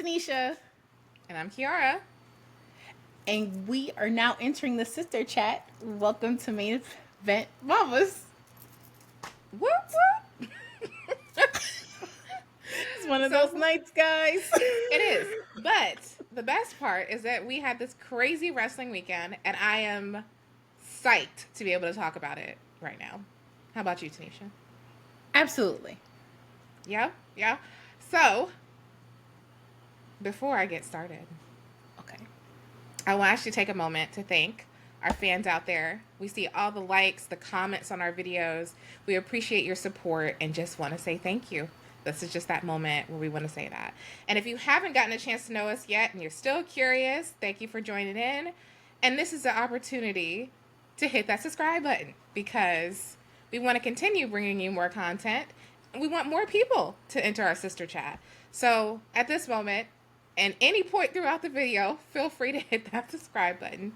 Tanesha. And I'm Kiara. And we are now entering the sister chat. Welcome to Main Event Mamas. Whoop whoop. It's one of those nights, guys. It is. But the best part is that we had this crazy wrestling weekend, and I am psyched to be able to talk about it right now. How about you, Tanesha? Absolutely. Yeah? So, before I get started, okay, I want to actually take a moment to thank our fans out there. We see all the likes, the comments on our videos. We appreciate your support and just want to say thank you. This is just that moment where we want to say that. And if you haven't gotten a chance to know us yet and you're still curious, thank you for joining in. And this is the opportunity to hit that subscribe button because we want to continue bringing you more content. And we want more people to enter our sister chat. So at this moment, and any point throughout the video, feel free to hit that subscribe button.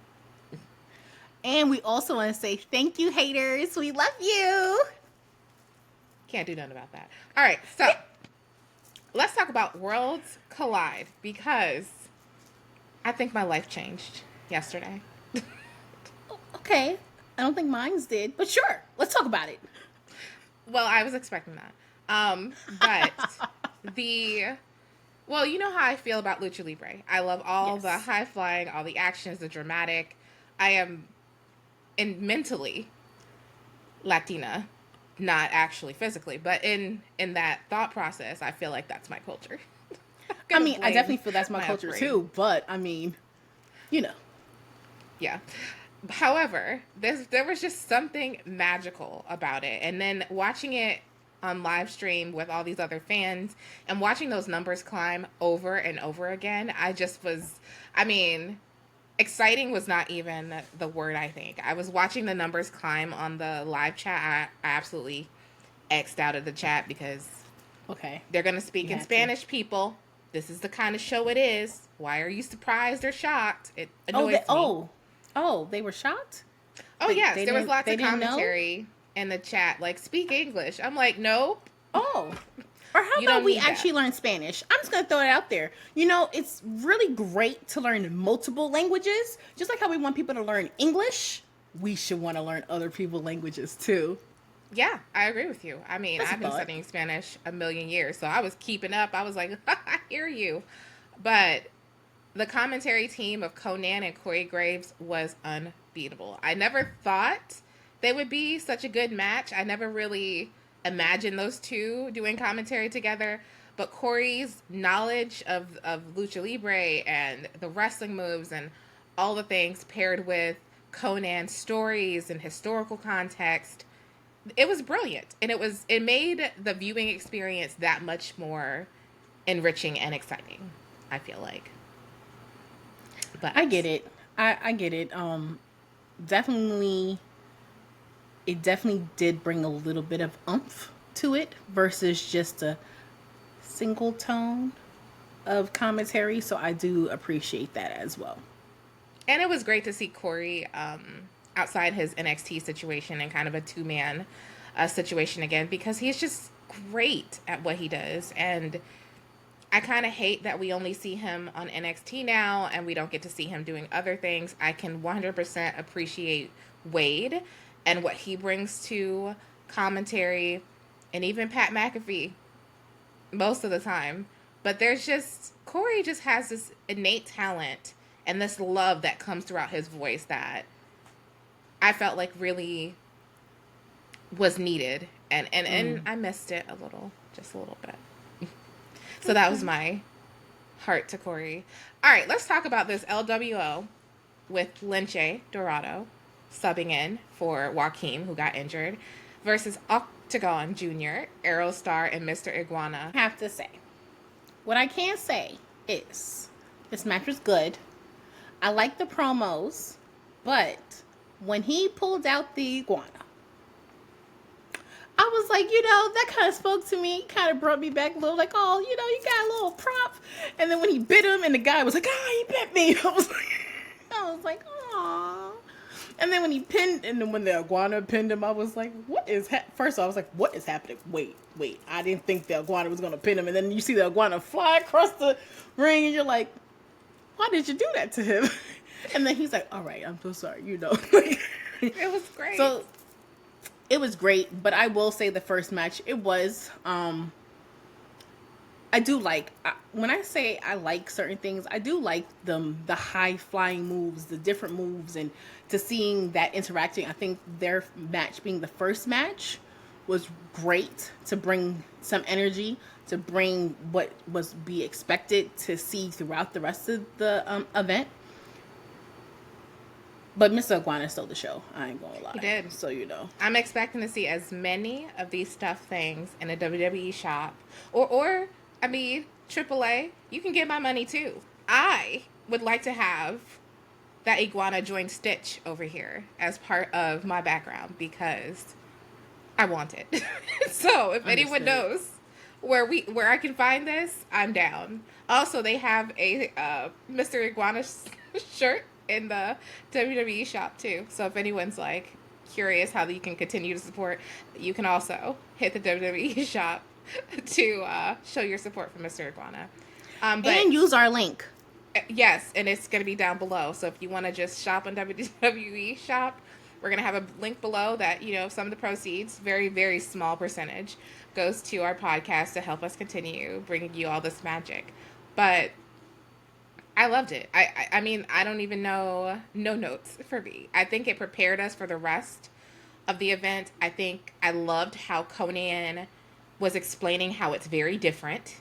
And we also want to say thank you, haters. We love you. Can't do nothing about that. All right, so let's talk about Worlds Collide because I think my life changed yesterday. Okay. I don't think mine's did, but sure. Let's talk about it. Well, I was expecting that. But well, you know how I feel about Lucha Libre. I love all the high flying, all the actions, the dramatic. I am mentally Latina, not actually physically, but in that thought process, I feel like that's my culture. I mean, I definitely feel that's my culture too, but I mean, you know. Yeah. However, there was just something magical about it. And then watching it on live stream with all these other fans and watching those numbers climb over and over again, exciting was not even the word, I think. I was watching the numbers climb on the live chat. I absolutely X'd out of the chat because they're going to speak in Spanish, people. This is the kind of show it is. Why are you surprised or shocked? It annoys me. Oh, they were shocked? Oh, yes. There was lots of commentary in the chat, like, speak English. I'm like, nope. Oh. Or how about we actually learn Spanish? I'm just going to throw it out there. You know, it's really great to learn multiple languages. Just like how we want people to learn English, we should want to learn other people's languages too. Yeah, I agree with you. I mean, I've been studying Spanish a million years, so I was keeping up. I was like, I hear you. But the commentary team of Conan and Corey Graves was unbeatable. I never thought they would be such a good match. I never really imagined those two doing commentary together. But Corey's knowledge of Lucha Libre and the wrestling moves and all the things paired with Conan's stories and historical context, it was brilliant. And it made the viewing experience that much more enriching and exciting, I feel like. But I get it. I get it. Definitely, it definitely did bring a little bit of oomph to it versus just a single tone of commentary. So I do appreciate that as well. And it was great to see Corey outside his NXT situation and kind of a two-man situation again because he's just great at what he does. And I kind of hate that we only see him on NXT now and we don't get to see him doing other things. I can 100% appreciate Wade and what he brings to commentary and even Pat McAfee most of the time. But Corey just has this innate talent and this love that comes throughout his voice that I felt like really was needed. And I missed it just a little bit. So that was my heart to Corey. All right, let's talk about this LWO with Lince Dorado subbing in for Joaquin, who got injured, versus Octagon Jr., Aerostar, and Mr. Iguana. I have to say, what I can say is this match was good. I like the promos, but when he pulled out the iguana, I was like, that kind of spoke to me, kind of brought me back a little, like, oh, you got a little prop. And then when he bit him and the guy was like, he bit me. I was like, aw. And then when he pinned, and then when the iguana pinned him, I was like, what is first of all, I was like, what is happening? Wait. I didn't think the iguana was going to pin him. And then you see the iguana fly across the ring, and you're like, why did you do that to him? And then he's like, all right, I'm so sorry, you know. It was great. So, it was great, but I will say the first match, it was, I do like, when I say I like certain things, I do like them, the high flying moves, the different moves, and to seeing that interacting. I think their match being the first match was great to bring some energy, to bring what was be expected to see throughout the rest of the event. But Mr. Iguana stole the show. I ain't gonna lie. He did. So you know. I'm expecting to see as many of these stuffed things in a WWE shop. Or I mean, AAA, you can get my money too. I would like to have that iguana join Stitch over here as part of my background because I want it. So if anyone knows where I can find this, I'm down. Also, they have a Mr. Iguana shirt in the WWE shop too. So if anyone's like curious how you can continue to support, you can also hit the WWE shop to show your support for Mr. Iguana. And use our link. Yes, and it's going to be down below. So if you want to just shop on WWE shop, we're going to have a link below that, you know, some of the proceeds, very, very small percentage, goes to our podcast to help us continue bringing you all this magic. But I loved it. I mean, I don't even know, no notes for me. I think it prepared us for the rest of the event. I think I loved how Conan was explaining how it's very different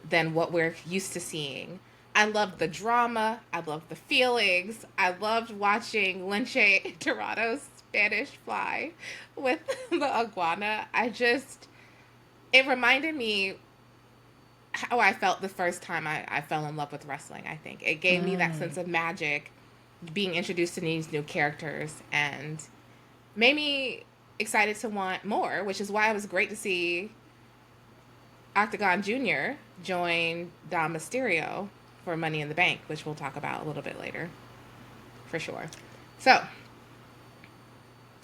than what we're used to seeing. I loved the drama. I loved the feelings. I loved watching Lince Dorado's Spanish fly with the iguana. It reminded me how I felt the first time I fell in love with wrestling, I think. It gave me that sense of magic, being introduced to these new characters, and made me excited to want more, which is why it was great to see Octagon Jr. join Dom Mysterio for Money in the Bank, which we'll talk about a little bit later, for sure. So,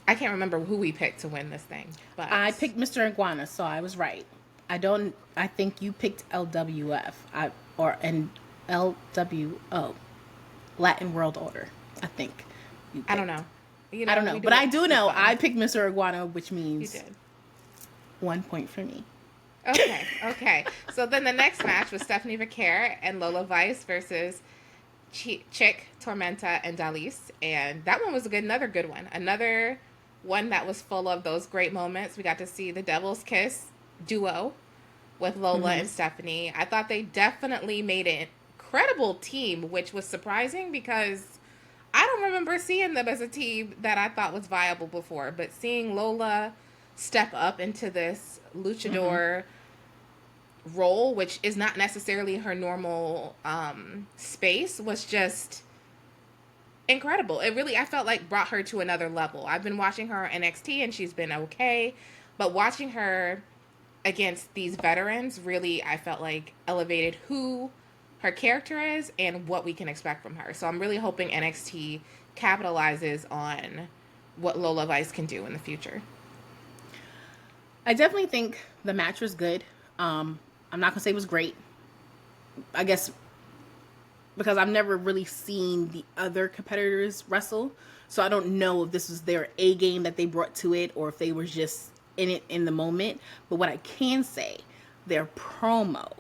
I can't remember who we picked to win this thing, but I picked Mr. Iguana, so I was right. I think you picked LWF, LWO, Latin World Order, I think. I don't know. You know. I don't know, but I do know I picked Mr. Iguana, which means you did. 1 point for me. Okay. So then the next match was Stephanie Vaquer and Lola Vice versus Chik, Tormenta, and Dalys. And that one was another good one. Another one that was full of those great moments. We got to see the Devil's Kiss duo with Lola and Stephanie. I thought they definitely made an incredible team, which was surprising because I don't remember seeing them as a team that I thought was viable before. But seeing Lola step up into this luchador role, which is not necessarily her normal space, was just incredible. It really, I felt like, brought her to another level. I've been watching her on NXT and she's been okay, but watching her against these veterans, really, I felt like elevated who her character is and what we can expect from her. So I'm really hoping NXT capitalizes on what Lola Vice can do in the future. I definitely think the match was good. I'm not gonna say it was great. I guess because I've never really seen the other competitors wrestle, so I don't know if this was their A game that they brought to it or if they were just in it in the moment. But what I can say, their promo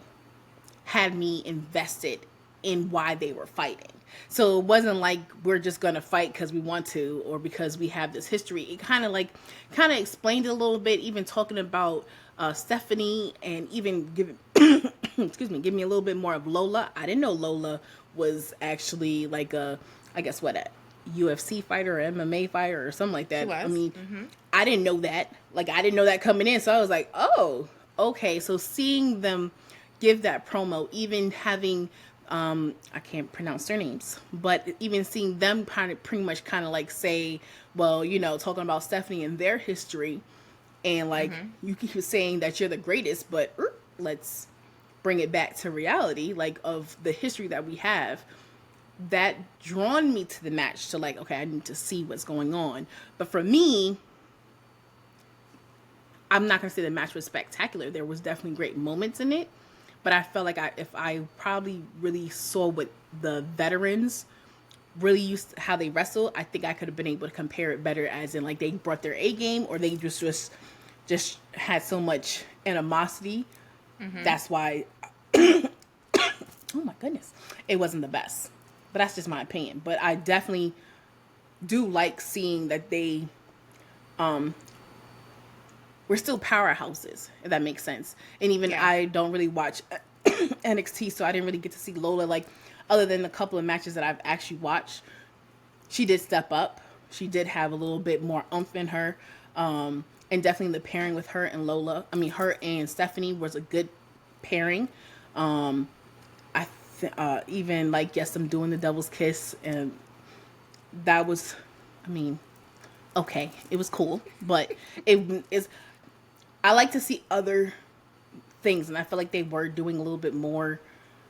had me invested in why they were fighting. So it wasn't like we're just going to fight because we want to or because we have this history. It kind of explained it a little bit, even talking about Stephanie and even giving give me a little bit more of Lola. I didn't know Lola was actually like a UFC fighter or MMA fighter or something like that. I mean, I didn't know that. Like, I didn't know that coming in. So I was like, oh, okay. So seeing them give that promo, even having I can't pronounce their names, but even seeing them pretty much like say, well, you know, talking about Stephanie and their history, and like you keep saying that you're the greatest, but let's bring it back to reality, like of the history that we have. that drawn me to the match to like, okay, I need to see what's going on. But for me, I'm not going to say the match was spectacular. There was definitely great moments in it. But I felt like if I probably really saw what the veterans really used how they wrestle, I think I could have been able to compare it better, as in like they brought their A game, or they just had so much animosity. Mm-hmm. That's why oh my goodness, it wasn't the best. But that's just my opinion. But I definitely do like seeing that they we're still powerhouses, if that makes sense. And even I don't really watch NXT, so I didn't really get to see Lola, like, other than a couple of matches that I've actually watched. She did step up. She did have a little bit more oomph in her. And definitely the pairing with her and Lola, her and Stephanie was a good pairing. Even like, yes, I'm doing the devil's kiss, and that was, okay, it was cool, but it is. I like to see other things, and I feel like they were doing a little bit more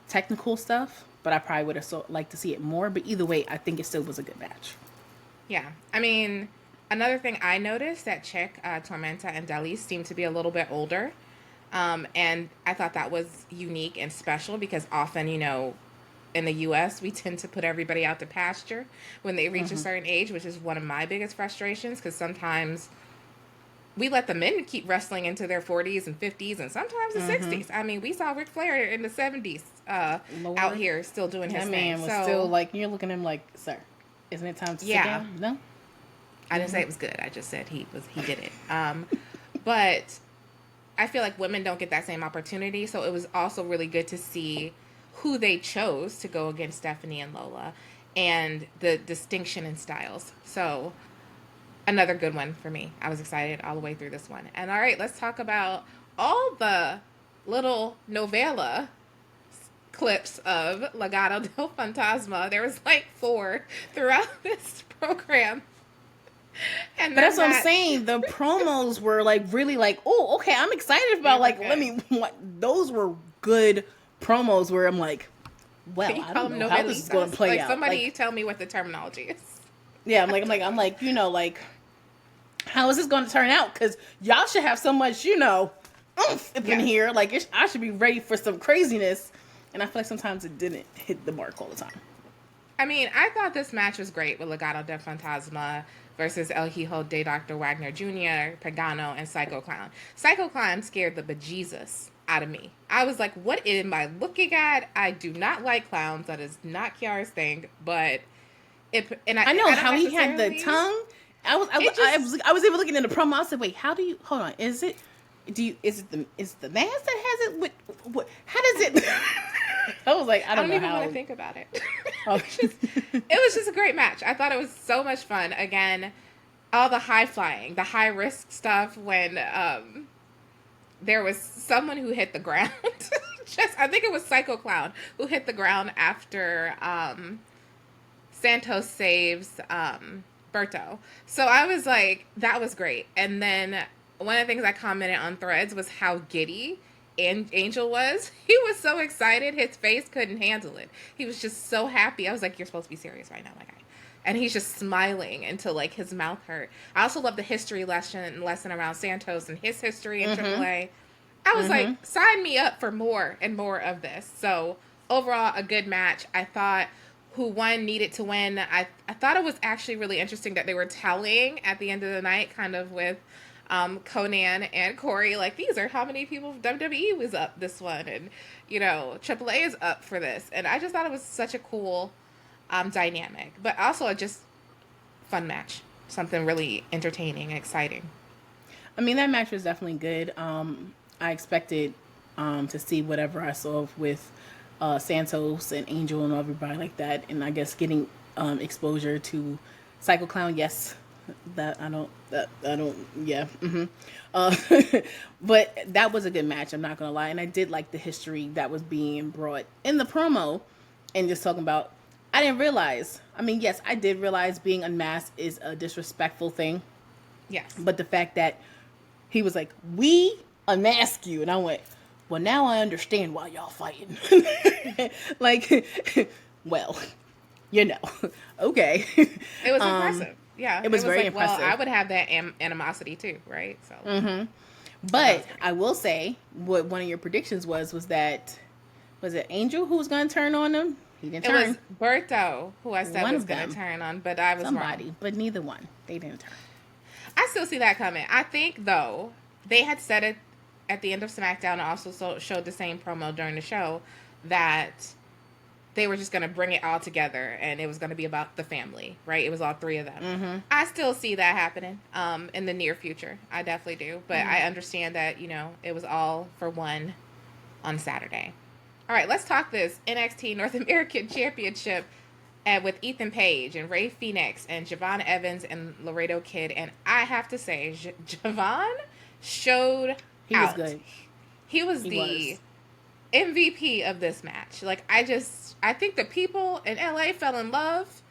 technical stuff, but I probably would have liked to see it more. But either way, I think it still was a good match. Yeah, another thing I noticed that Chik, Tormenta, and Dalys seemed to be a little bit older, and I thought that was unique and special because often, in the U.S., we tend to put everybody out to pasture when they reach a certain age, which is one of my biggest frustrations, because sometimes we let the men keep wrestling into their 40s and 50s and sometimes the 60s. We saw Ric Flair in the 70s out here still doing his thing. That man was still like, you're looking at him like, sir, isn't it time to sit down? No? I didn't say it was good. I just said he did it. But I feel like women don't get that same opportunity, so it was also really good to see who they chose to go against Stephanie and Lola and the distinction in styles. So another good one for me. I was excited all the way through this one. And all right, let's talk about all the little novella clips of Legado del Fantasma. There was like 4 throughout this program. And but that's what I'm saying. The promos were like really like, oh, okay, I'm excited about those were good promos where I'm like, well, I don't know how this is going to play out. Somebody tell me what the terminology is. Yeah, I'm like, how is this going to turn out? Because y'all should have so much, oomph up in here. Like, I should be ready for some craziness. And I feel like sometimes it didn't hit the mark all the time. I thought this match was great with Legado del Fantasma versus El Hijo de Dr. Wagner Jr., Pagano, and Psycho Clown. Psycho Clown scared the bejesus out of me. I was like, what am I looking at? I do not like clowns. That is not Kiara's thing. But I know how he had the tongue. I was even looking in the promo. I said, wait, how do you hold on? Is it the mask that has it? What how does it? I was like, I don't even want to think about it. It was just a great match. I thought it was so much fun. Again, all the high flying, the high risk stuff when there was someone who hit the ground. I think it was Psycho Clown who hit the ground after Santos saves Berto. So I was like, that was great. And then one of the things I commented on Threads was how giddy Angel was. He was so excited, his face couldn't handle it. He was just so happy. I was like, you're supposed to be serious right now, my guy. And he's just smiling until like his mouth hurt. I also love the history lesson around Santos and his history in AAA. I was like, sign me up for more and more of this. So overall, a good match. I thought who won needed to win. I thought it was actually really interesting that they were telling at the end of the night, kind of with Conan and Corey, like, these are how many people WWE was up this one, and AAA is up for this, and I just thought it was such a cool dynamic, but also a just fun match, something really entertaining and exciting. That match was definitely good. I expected to see whatever I saw with Santos and Angel and everybody like that, and I guess getting exposure to Psycho Clown, yes. But that was a good match, I'm not gonna lie, and I did like the history that was being brought in the promo, and just talking about, I didn't realize, yes, I did realize being unmasked is a disrespectful thing, yes, but the fact that he was like, we unmask you, and I went, well, now I understand why y'all fighting. Like, well, you know, okay. It was impressive. Yeah. It was very impressive. Well, I would have that animosity too, right? So. Mm-hmm. But I will say what one of your predictions was that, was it Angel who was going to turn on him? He didn't turn. It was Berto who I said was going to turn on, but I was wrong. But neither one. They didn't turn. I still see that coming. I think, though, they had said it at the end of SmackDown and also showed the same promo during the show that they were just going to bring it all together and it was going to be about the family, right? It was all three of them. Mm-hmm. I still see that happening in the near future. I definitely do. But I understand that, it was all for one on Saturday. All right, let's talk this NXT North American Championship with Ethan Page and Rey Fenix and Javon Evans and Laredo Kid. And I have to say, Javon showed He was good. He was the MVP of this match. Like, I think the people in LA fell in love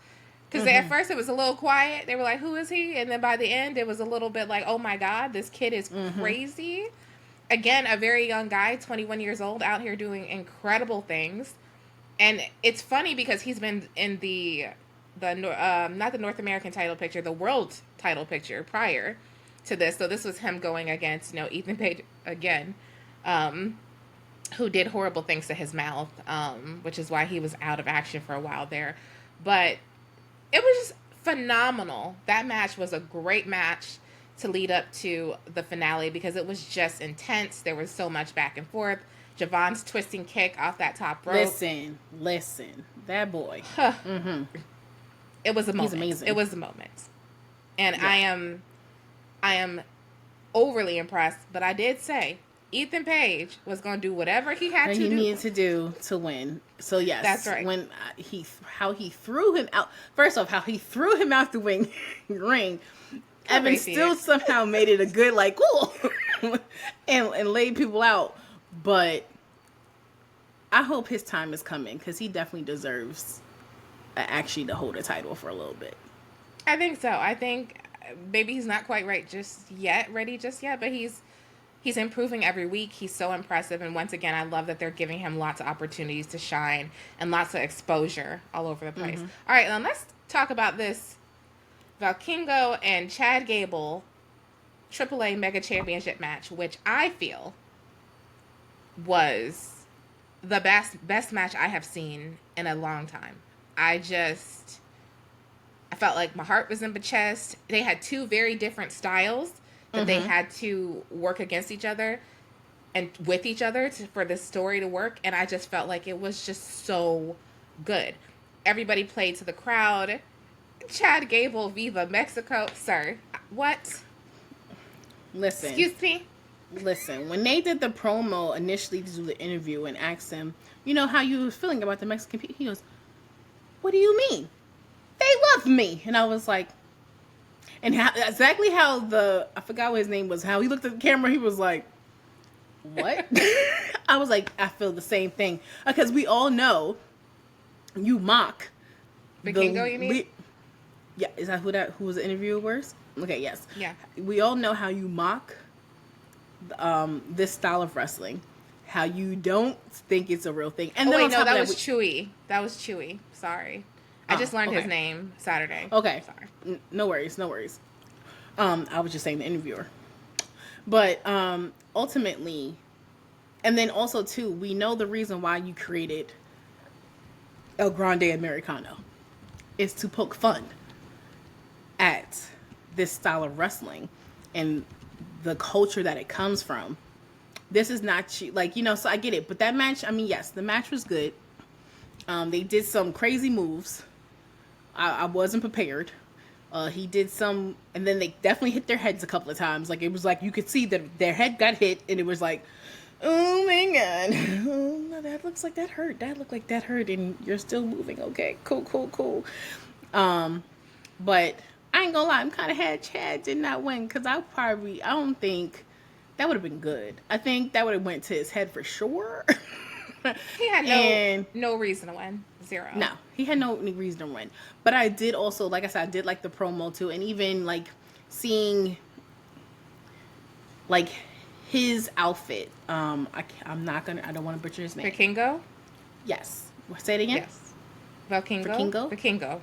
because at first it was a little quiet. They were like, who is he? And then by the end, it was a little bit like, oh my God, this kid is crazy. Again, a very young guy, 21 years old, out here doing incredible things. And it's funny because he's been in the not the North American title picture, the world title picture prior to this. So this was him going against, Ethan Page again, who did horrible things to his mouth, which is why he was out of action for a while there. But it was just phenomenal. That match was a great match to lead up to the finale because it was just intense. There was so much back and forth. Javon's twisting kick off that top rope. Listen. That boy. It was a moment. He's amazing. It was a moment. And yeah. I am overly impressed, but I did say Ethan Page was going to do whatever he had to do. He needed to do to win. So yes, that's right. When how he threw him out. First off, how he threw him out the ring. Evan still somehow made it a good cool and laid people out. But I hope his time is coming because he definitely deserves actually to hold a title for a little bit. I think so. I think maybe he's not quite ready just yet, but he's improving every week. He's so impressive. And once again, I love that they're giving him lots of opportunities to shine and lots of exposure all over the place. All right, now let's talk about this Vikingo and Chad Gable AAA Mega Championship match, which I feel was the best match I have seen in a long time. I felt like my heart was in my chest. They had two very different styles that they had to work against each other and with each other for this story to work. And I just felt like it was just so good. Everybody played to the crowd. Chad Gable, Viva Mexico. Sir, what? Listen. Excuse me? Listen, when they did the promo initially to do the interview and asked him, how you were feeling about the Mexican people, he goes, what do you mean? They love me. And I was like, and exactly how I forgot what his name was, how he looked at the camera, he was like, what? I was like, I feel the same thing. Because we all know you mock. Vikingo, you mean? Yeah, is that who was the interviewer was? Okay, yes. Yeah. We all know how you mock this style of wrestling. How you don't think it's a real thing. And then that was Chewy. That was Chewy. Sorry. I just learned his name Saturday. Okay. Sorry. No worries. I was just saying the interviewer. But ultimately, and then also too, we know the reason why you created El Grande Americano is to poke fun at this style of wrestling and the culture that it comes from. This is not cheap, so I get it. But that match, yes, the match was good. They did some crazy moves. I wasn't prepared. He did some, and then they definitely hit their heads a couple of times. It was like you could see that their head got hit, and it was like, oh my God, oh, that looks like that hurt. That looked like that hurt, and you're still moving. Okay, cool. But I ain't gonna lie, I'm kind of had Chad did not win because I don't think that would have been good. I think that would have went to his head for sure. He had no reason to win. Zero. No, he had no reason to win. But I did also, like I said, I did like the promo too, and even seeing his outfit. I don't want to butcher his name. Vikingo? Yes. Say it again. Yes. Vikingo.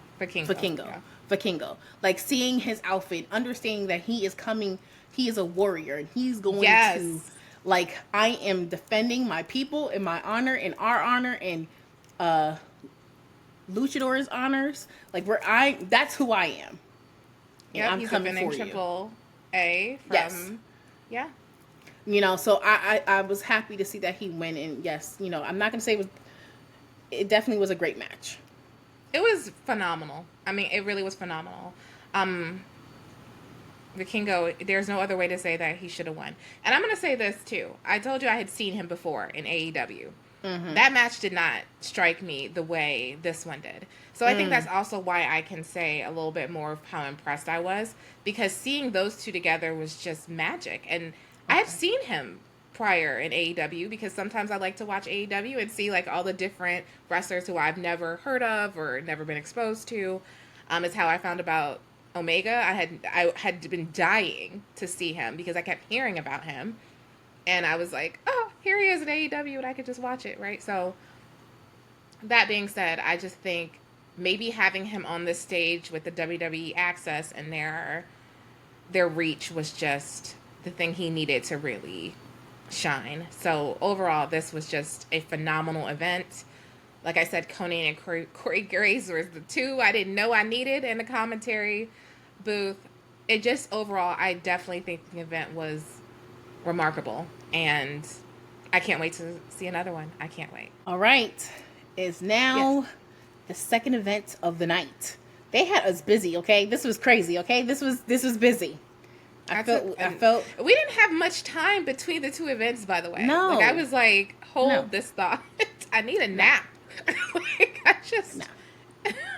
Like seeing his outfit, understanding that he is a warrior and he's going to, like, I am defending my people and my honor and our honor and luchadors' honors. Like that's who I am. And I'm he's coming for Triple A from so I was happy to see that he went, and yes, I'm not gonna say it definitely was a great match. It was phenomenal. I mean, it really was phenomenal. Vikingo, there's no other way to say that he should have won. And I'm going to say this, too. I told you I had seen him before in AEW. Mm-hmm. That match did not strike me the way this one did. So I think that's also why I can say a little bit more of how impressed I was. Because seeing those two together was just magic. And I have seen him prior in AEW, because sometimes I like to watch AEW and see like all the different wrestlers who I've never heard of or never been exposed to. It's how I found about Omega. I had been dying to see him because I kept hearing about him, and I was like, oh, here he is in AEW, and I could just watch it, right? So that being said, I just think maybe having him on this stage with the WWE access and their reach was just the thing he needed to really shine. So overall, this was just a phenomenal event. Like I said, Conan and Corey Graves were the two I didn't know I needed in the commentary booth. It just overall, I definitely think the event was remarkable, and I can't wait to see another one. I can't wait. All right, it's now the second event of the night. They had us busy. Okay, this was crazy. Okay, this was busy. I felt we didn't have much time between the two events, by the way. No. Like, I was like, hold this thought. I need a nap.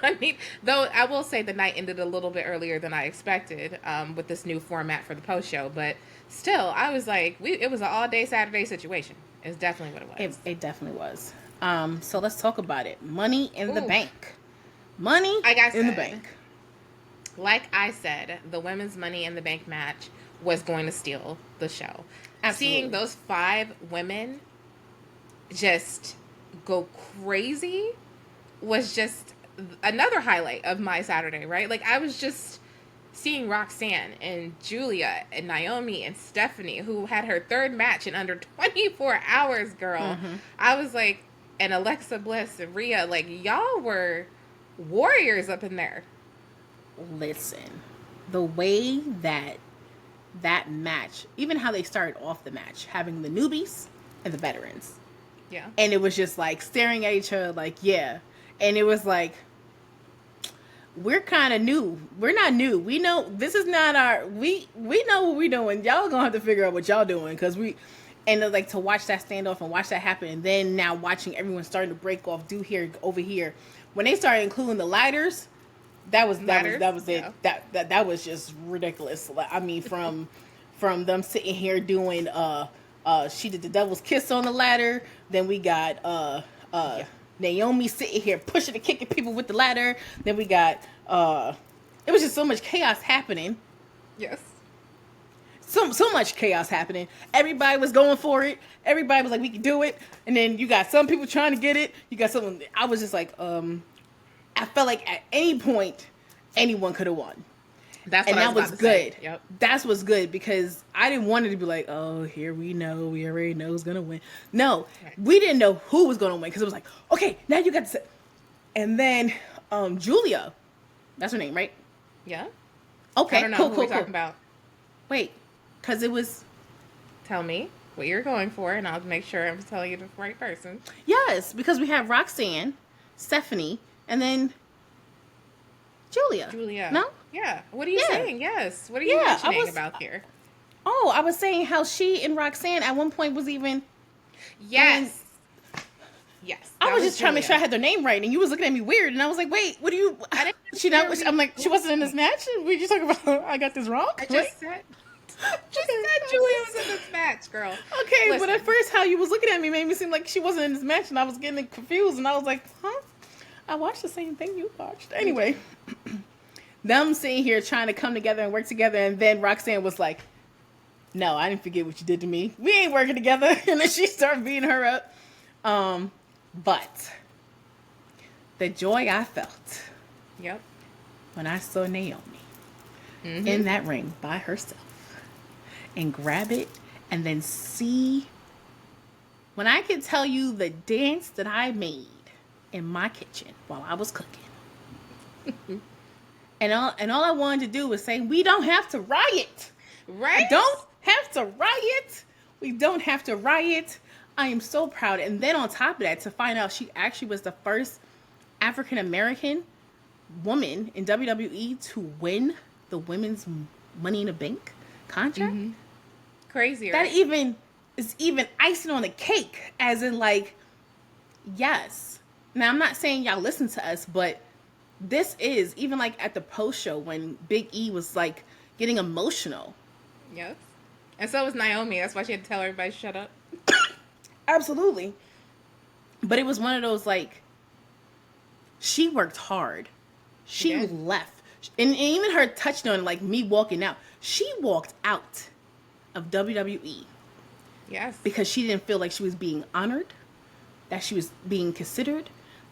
Like, though I will say the night ended a little bit earlier than I expected, with this new format for the post show, but still, I was like, it was an all day Saturday situation. It's definitely what it was. It definitely was. So let's talk about it. Money in the Bank. Money in the Bank. Like I said, the women's Money in the Bank match was going to steal the show. Absolutely. Seeing those 5 women just go crazy was just another highlight of my Saturday, right? Like, I was just seeing Roxanne and Julia and Naomi and Stephanie, who had her 3rd match in under 24 hours, girl. Mm-hmm. I was like, and Alexa Bliss and Rhea, like, y'all were warriors up in there. Listen, the way that match, even how they started off the match, having the newbies and the veterans. Yeah. And it was just like staring at each other like, yeah. And it was like, we're kind of new. We're not new. We know this is not our, we know what we're doing. Y'all gonna have to figure out what y'all doing. Cause like to watch that standoff and watch that happen. And then now watching everyone starting to break off, over here. When they started including the lighters, that was it. Yeah. That was just ridiculous. I mean, from them sitting here doing she did the devil's kiss on the ladder. Then we got Naomi sitting here pushing and kicking people with the ladder. Then we got it was just so much chaos happening. Yes. So much chaos happening. Everybody was going for it. Everybody was like, we can do it. And then you got some people trying to get it. You got someone. I was just like, I felt like at any point anyone could have won. That was good. Yep. That was good because I didn't want it to be like, oh, here we already know who's gonna win. No, we didn't know who was gonna win because it was like, okay, now you got to. And then Julia, that's her name, right? Yeah. Okay. I don't know cool. We're talking about. Wait, because it was. Tell me what you're going for, and I'll make sure I'm telling you the right person. Yes, because we have Roxanne, Stephanie, and then Julia. No? Yeah. What are you saying? Yes. What are you mentioning about here? Oh, I was saying how she and Roxanne at one point was even. Yes. Yes. I was just trying to make sure I had their name right, and you was looking at me weird, and I was like, "Wait, what do you?" I'm like, she wasn't in this match. We just talking about. I got this wrong. I just said Julia was in this match, girl. Okay, listen. But at first, how you was looking at me made me seem like she wasn't in this match, and I was getting confused, and I was like, "Huh." I watched the same thing you watched. Anyway, them sitting here trying to come together and work together, and then Roxanne was like, no, I didn't forget what you did to me. We ain't working together. And then she started beating her up. But the joy I felt. Yep. When I saw Naomi in that ring by herself and grab it and then see, when I could tell you the dance that I made in my kitchen while I was cooking. and all I wanted to do was say, we don't have to riot. Right? Don't have to riot. We don't have to riot. I am so proud. And then on top of that, to find out she actually was the first African American woman in WWE to win the women's Money in the Bank contract. Crazy, right? That is even icing on the cake, as in, like, yes. Now, I'm not saying y'all listen to us, but this is, even like at the post show when Big E was like getting emotional. Yes. And so was Naomi. That's why she had to tell everybody shut up. Absolutely. But it was one of those, like, she worked hard. She left. And even her touched on, like, me walking out. She walked out of WWE. Yes. Because she didn't feel like she was being honored, that she was being considered,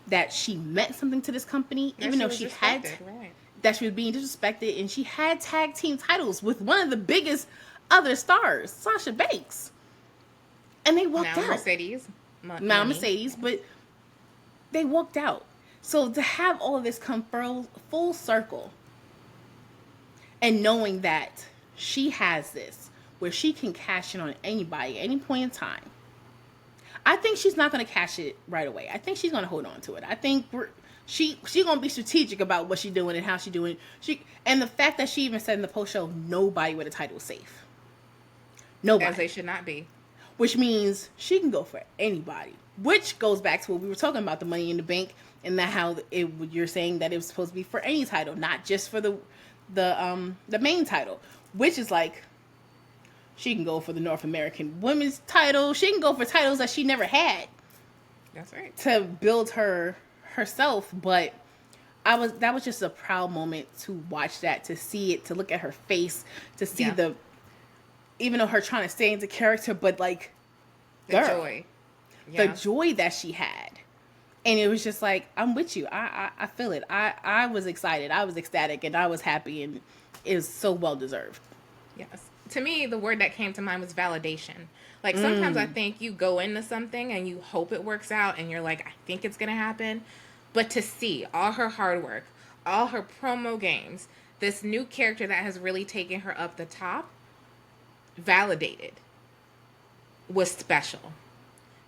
that she meant something to this company, even though she had, right. that she was being disrespected, and she had tag team titles with one of the biggest other stars, Sasha Banks. And they walked out. Mercedes, but they walked out. So to have all of this come full circle, and knowing that she has this, where she can cash in on anybody, any point in time, I think she's not going to cash it right away. I think she's going to hold on to it. I think she's going to be strategic about what she's doing and how she's doing. And the fact that she even said in the post show, nobody with a title is safe. Nobody. As they should not be. Which means she can go for anybody. Which goes back to what we were talking about, the Money in the Bank, and that how you're saying that it was supposed to be for any title, not just for the main title. Which is like, she can go for the North American Women's title. She can go for titles that she never had. That's right. To build herself. But that was just a proud moment to watch that, to see it, to look at her face, to see even though her trying to stay into character, but like, the joy. Yeah. The joy that she had. And it was just like, I'm with you. I feel it. I was excited. I was ecstatic, and I was happy, and it was so well deserved. Yes. To me, the word that came to mind was validation. Like, sometimes I think you go into something and you hope it works out, and you're like, I think it's going to happen. But to see all her hard work, all her promo games, this new character that has really taken her up the top, validated, was special.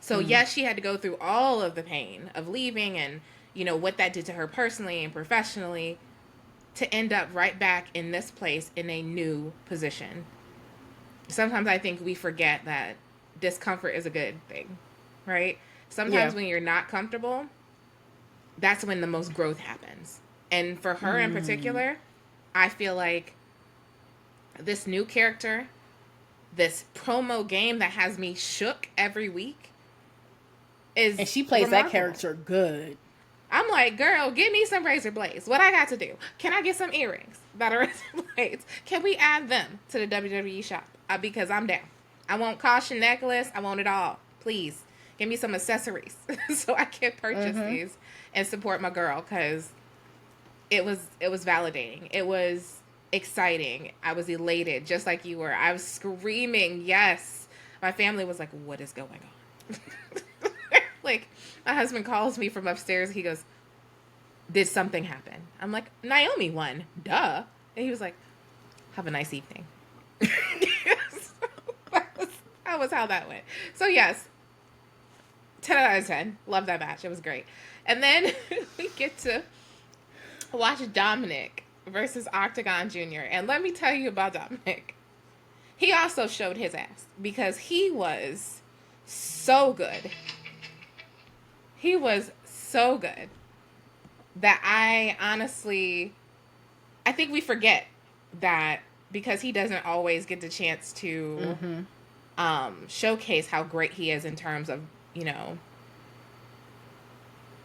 So, yes, she had to go through all of the pain of leaving and, you know, what that did to her personally and professionally, to end up right back in this place in a new position. Sometimes I think we forget that discomfort is a good thing, right? Sometimes when you're not comfortable, that's when the most growth happens. And for her in particular, I feel like this new character, this promo game that has me shook every week, is and she plays remarkable. That character good. I'm like, girl, give me some razor blades. What I got to do? Can I get some earrings that are razor blades? Can we add them to the WWE shop? Because I'm down. I want caution necklace. I want it all. Please give me some accessories so I can purchase these and support my girl, because it was validating. It was exciting. I was elated, just like you were. I was screaming, yes. My family was like, what is going on? Like, my husband calls me from upstairs. He goes, did something happen? I'm like, Naomi won. Duh. And he was like, have a nice evening. That was how that went. So, yes, 10 out of 10. Love that match. It was great. And then we get to watch Dominic versus Octagon Jr. And let me tell you about Dominic. He also showed his ass, because he was so good. He was so good that I think we forget that, because he doesn't always get the chance to showcase how great he is in terms of, you know,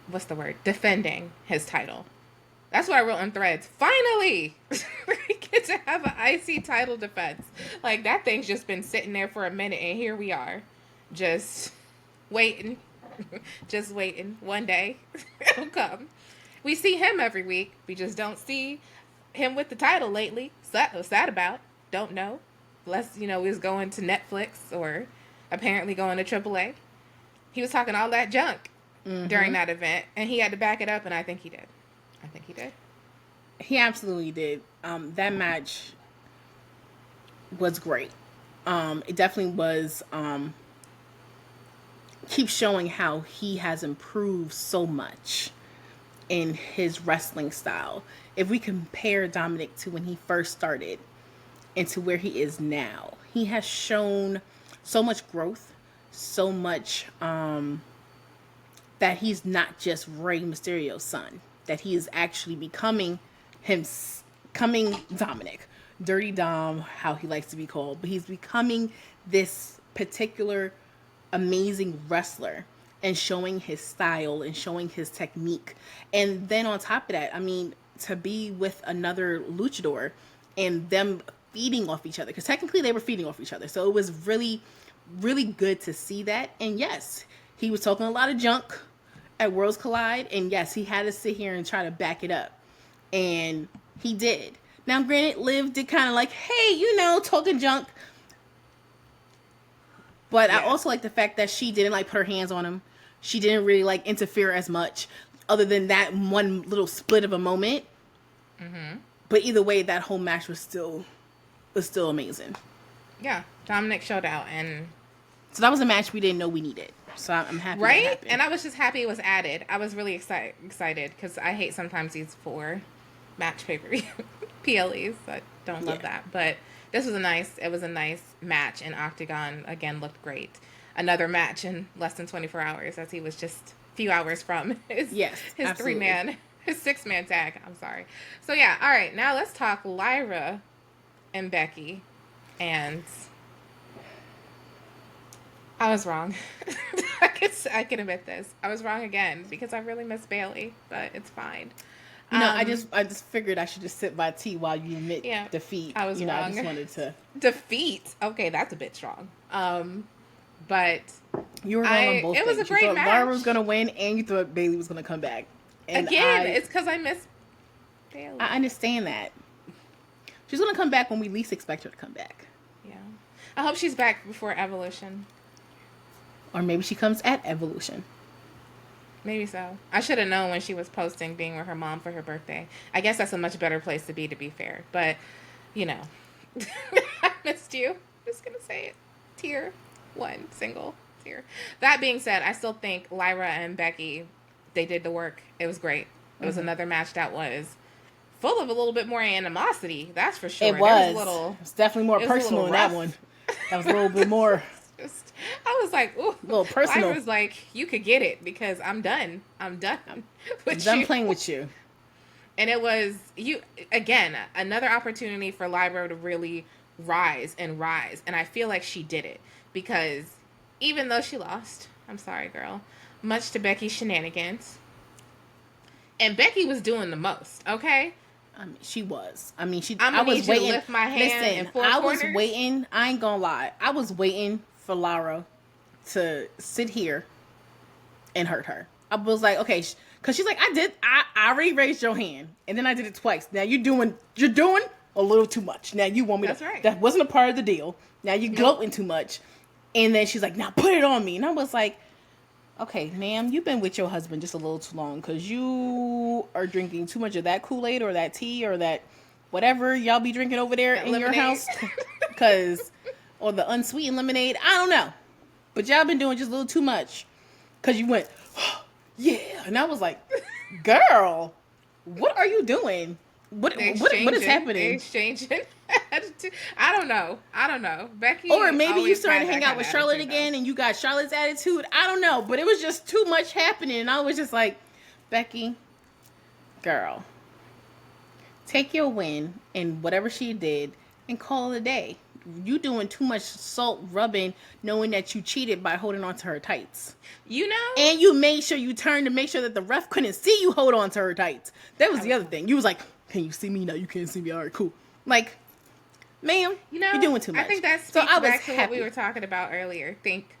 what's the word? Defending his title. That's what I wrote in threads. Finally! We get to have an IC title defense. Like, that thing's just been sitting there for a minute, and here we are. Just waiting. Just waiting. One day it'll come. We see him every week. We just don't see him with the title lately. So what's that about? Don't know. Unless, he was going to Netflix or apparently going to AAA. He was talking all that junk during that event, and he had to back it up, and I think he did. He absolutely did. That match was great. It definitely was. Keeps showing how he has improved so much in his wrestling style. If we compare Dominic to when he first started and to where he is now, he has shown so much growth, so much that he's not just Rey Mysterio's son, that he is actually becoming Dominic. Dirty Dom, how he likes to be called, but he's becoming this particular amazing wrestler and showing his style and showing his technique. And then on top of that, I mean, to be with another luchador and them feeding off each other, because technically they were feeding off each other. So it was really, really good to see that. And yes, he was talking a lot of junk at Worlds Collide. And yes, he had to sit here and try to back it up. And he did. Now, granted, Liv did kind of like, hey, talking junk. But yeah. I also like the fact that she didn't put her hands on him. She didn't really interfere as much, other than that one little split of a moment. Mm-hmm. But either way, that whole match was still amazing. Yeah, Dominic showed out, and so that was a match we didn't know we needed. So I'm happy. Right, and I was just happy it was added. I was really excited because I hate sometimes these 4-match pay-per-view PLEs. I don't love that, but. This was a nice match, and Octagon, again, looked great. Another match in less than 24 hours, as he was just a few hours from his 6-man tag. I'm sorry. So, yeah, all right, now let's talk Lyra and Becky. And I was wrong. I can admit this. I was wrong again, because I really miss Bayley, but it's fine. I just figured I should just sit by T while you admit defeat. I was wrong. I just wanted to defeat. Okay, that's a bit strong. But you were wrong on both. It was a great match. Lyra was gonna win, and you thought Bayley was gonna come back. And it's because I miss Bayley. I understand that. She's gonna come back when we least expect her to come back. Yeah, I hope she's back before Evolution. Or maybe she comes at Evolution. Maybe so. I should have known when she was posting being with her mom for her birthday. I guess that's a much better place to be fair. But, I missed you. I'm just going to say it. Tier 1, single tier. That being said, I still think Lyra and Becky, they did the work. It was great. It was another match that was full of a little bit more animosity. That's for sure. It was. It was definitely more personal in that one. That was a little bit more... I was like, ooh. A little personal. I was like, you could get it because I'm done. I'm done playing with you. And it was, again, another opportunity for Lyra to really rise. And I feel like she did it because even though she lost, I'm sorry, girl, much to Becky's shenanigans. And Becky was doing the most, okay? She was. I mean, I was waiting. To lift my hand. Listen, I was waiting. I ain't gonna lie. I was waiting for Lyra to sit here and hurt her. I was like, okay, because she's like, I already raised your hand, and then I did it twice. Now you're doing a little too much. Now you want me That's right. That wasn't a part of the deal. Now you're gloating too much. And then she's like, now put it on me. And I was like, okay, ma'am, you've been with your husband just a little too long because you are drinking too much of that Kool-Aid or that tea or that whatever y'all be drinking over there in your house. Or the unsweetened lemonade. I don't know. But y'all been doing just a little too much. Because you went, oh, yeah. And I was like, girl, what are you doing? What is happening? Exchanging. I don't know. Becky. Or maybe you started to hang out with Charlotte again and you got Charlotte's attitude. I don't know. But it was just too much happening. And I was just like, Becky, girl, take your win and whatever she did and call it a day. You doing too much salt rubbing, knowing that you cheated by holding on to her tights. And you made sure you turned to make sure that the ref couldn't see you hold on to her tights. That was the other thing. You was like, can you see me? No, you can't see me. All right, cool. Like, ma'am, you're doing too much. I think that speaks back to what we were talking about earlier. Think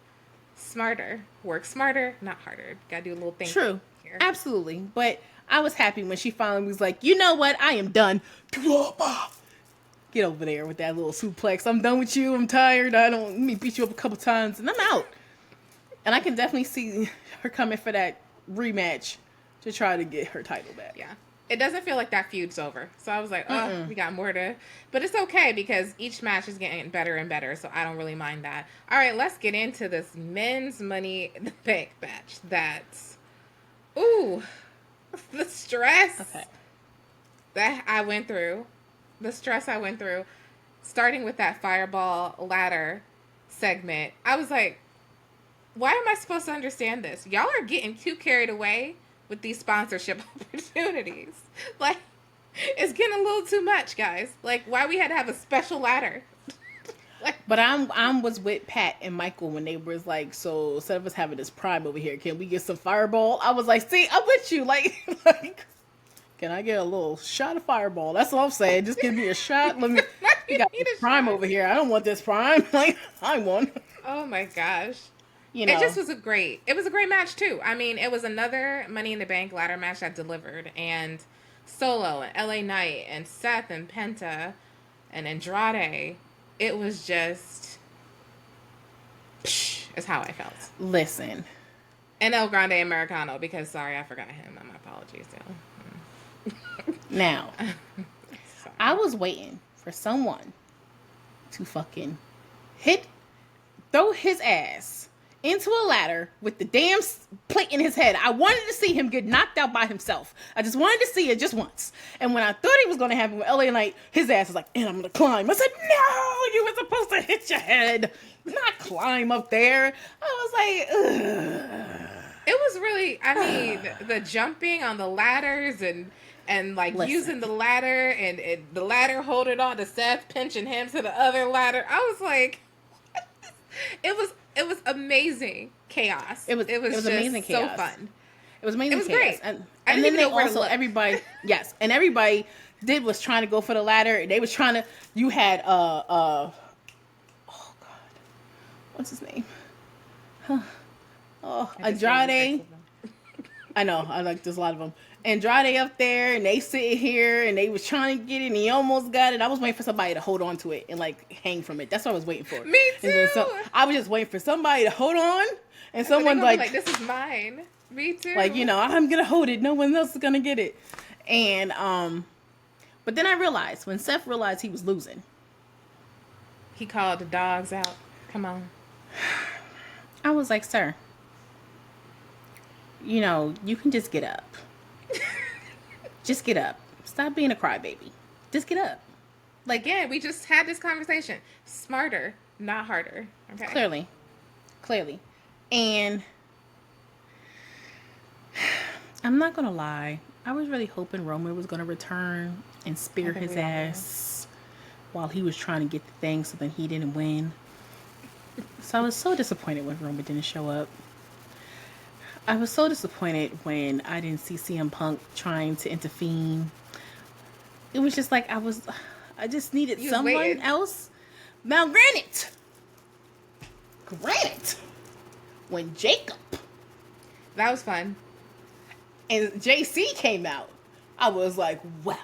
smarter. Work smarter, not harder. Gotta do a little thinking. True. Here. Absolutely. But I was happy when she finally was like, you know what? I am done. Get over there with that little suplex. I'm done with you. I'm tired. Let me beat you up a couple times and I'm out. And I can definitely see her coming for that rematch to try to get her title back. Yeah. It doesn't feel like that feud's over. So I was like, oh, we got more to... But it's okay because each match is getting better and better, so I don't really mind that. All right, let's get into this men's Money in the Bank match. That's... Ooh. The stress that I went through. The stress I went through. Starting with that fireball ladder segment. I was like, why am I supposed to understand this? Y'all are getting too carried away with these sponsorship opportunities. Like, it's getting a little too much, guys. Like, why we had to have a special ladder? But I was with Pat and Michael when they was like, so instead of us having this prime over here, can we get some fireball? I was like, see, I'm with you. Like, can I get a little shot of fireball? That's all I'm saying. Just give me a shot. Let me. You got this prime over here. I don't want this prime. Like, I won. Oh my gosh. You know. It was a great match too. I mean, it was another Money in the Bank ladder match that delivered, and Solo and LA Knight and Seth and Penta and Andrade. It was just, is how I felt. Listen. And El Grande Americano, because sorry, I forgot him. My apologies. Now, I was waiting for someone to fucking throw his ass into a ladder with the damn plate in his head. I wanted to see him get knocked out by himself. I just wanted to see it just once. And when I thought it was going to happen with LA Knight, his ass was like, and I'm going to climb. I said, no, you were supposed to hit your head, not climb up there. I was like, ugh. It was really, I mean, the jumping on the ladders and like using the ladder and the ladder holding on to Seth, pinching him to the other ladder. I was like, it was amazing chaos. It was just amazing chaos. So fun. It was amazing. It was chaos. Great. And then they also everybody everybody was trying to go for the ladder. And they was trying to. You had oh god, what's his name? Andrade. I know. I like there's a lot of them. Andrade up there, and they sitting here, and they was trying to get it, and he almost got it. I was waiting for somebody to hold on to it and like hang from it. That's what I was waiting for. Me too. I was just waiting for somebody to hold on, and someone like, "This is mine." Me too. Like, you know, I'm gonna hold it. No one else is gonna get it. And but then I realized when Seth realized he was losing, he called the dogs out. Come on. I was like, sir, you know, you can just get up. Just get up. Stop being a crybaby. Just get up. Like, yeah, we just had this conversation. Smarter, not harder. Okay. Clearly. And I'm not going to lie. I was really hoping Roman was going to return and spear his ass while he was trying to get the thing so that he didn't win. So I was so disappointed when Roman didn't show up. I was so disappointed when I didn't see CM Punk trying to intervene. It was just like I just needed someone else. Now, granted, when Jacob, that was fun, and JC came out, I was like, wow,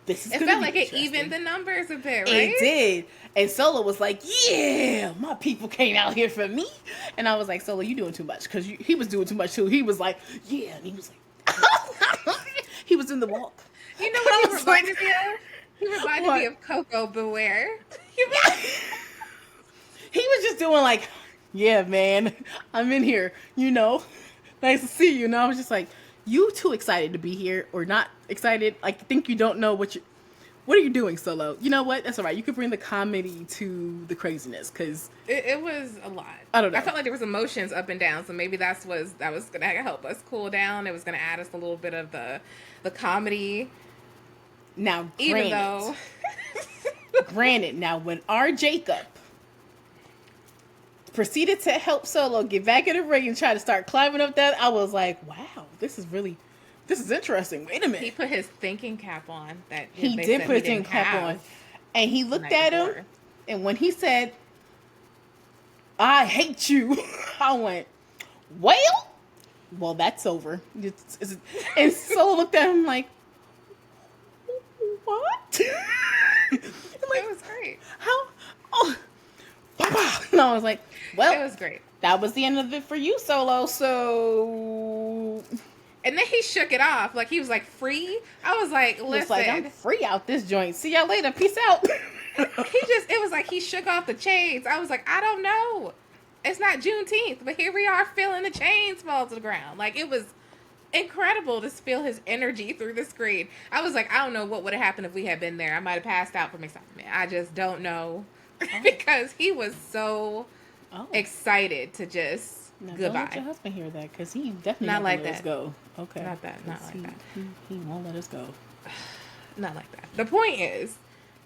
this is. It felt like it evened the numbers a bit, right? It did. And Solo was like, yeah, my people came out here for me. And I was like, Solo, you doing too much. Because he was doing too much, too. He was like, yeah. And he was like, he was in the walk. You know what he reminded me of? He reminded me of Coco Beware. He was just doing like, yeah, man, I'm in here. You know, nice to see you. And I was just like, you too excited to be here or not excited. Like, think you don't know what are you doing, Solo? You know what? That's all right. You could bring the comedy to the craziness because it was a lot. I don't know. I felt like there was emotions up and down, so maybe that was going to help us cool down. It was going to add us a little bit of the comedy. Now, granted, now when R. Jacob proceeded to help Solo get back in the ring and try to start climbing up that, I was like, wow, this is interesting. Wait a minute. He put his thinking cap on. He did put his thinking cap on. And he looked at him, and when he said, I hate you, I went, well, well, that's over. And Solo looked at him like, what? Like, it was great. How? Oh, and I was like, well, it was great. That was the end of it for you, Solo. So, and then he shook it off, like he was like free. I was like, listen, it's like, I'm free out this joint. See y'all later. Peace out. It was like he shook off the chains. I was like, I don't know. It's not Juneteenth, but here we are feeling the chains fall to the ground. Like, it was incredible to feel his energy through the screen. I was like, I don't know what would have happened if we had been there. I might have passed out from excitement. I just don't know. Because he was so excited to just goodbye. Don't let your husband hear that, because he definitely not like let that. us go. Okay. Not like that. He won't let us go. Not like that. The point is,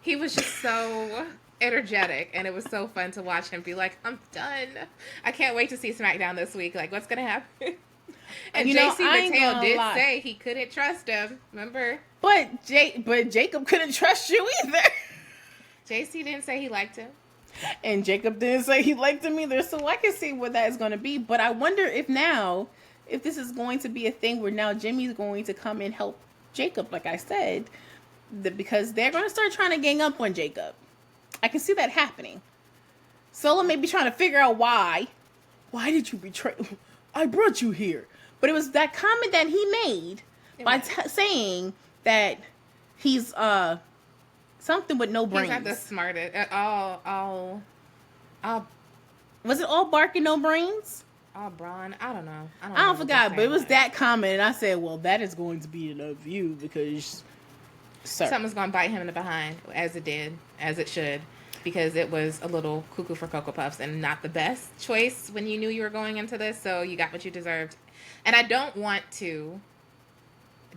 he was just so energetic, and it was so fun to watch him be like, I'm done. I can't wait to see SmackDown this week. Like, what's gonna happen? And JC Mateo did say he couldn't trust him. Remember? But Jacob couldn't trust you either. JC didn't say he liked him. And Jacob didn't say he liked him either. So I can see what that is going to be. But I wonder if this is going to be a thing where now Jimmy's going to come and help Jacob, like I said, because they're going to start trying to gang up on Jacob. I can see that happening. Solo may be trying to figure out why. Why did you betray? I brought you here. But it was that comment that he made by saying that he's something with no brains. He's not the smartest. All. Was it all bark and no brains? All brawn. I don't know. I don't forgot, but it was that comment, and I said, well, that is going to be enough view because something's going to bite him in the behind, as it should, because it was a little cuckoo for Cocoa Puffs and not the best choice when you knew you were going into this, so you got what you deserved. And I don't want to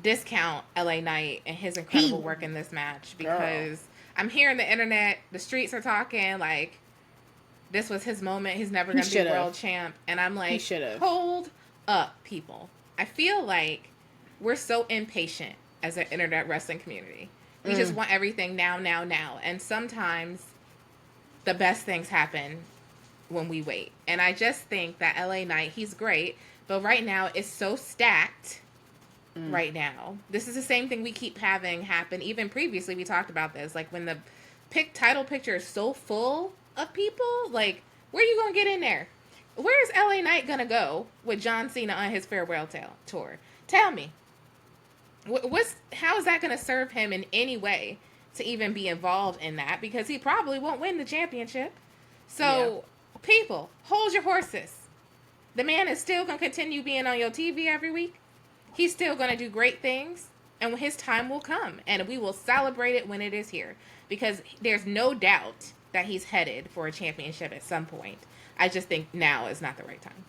discount LA Knight and his incredible work in this match, because I'm hearing the internet, the streets are talking like this was his moment. He's never going to be world champ. And I'm like, hold up, people. I feel like we're so impatient as an internet wrestling community. We just want everything now. And sometimes the best things happen when we wait. And I just think that LA Knight, he's great, but right now it's so stacked. Right now, this is the same thing we keep having happen. Even previously, we talked about this. Like, when the title picture is so full of people, like, where are you gonna get in there? Where is LA Knight gonna go with John Cena on his farewell tour? Tell me, how is that gonna serve him in any way to even be involved in that? Because he probably won't win the championship. So, people, hold your horses. The man is still gonna continue being on your TV every week. He's still going to do great things, and his time will come, and we will celebrate it when it is here, because there's no doubt that he's headed for a championship at some point. I just think now is not the right time.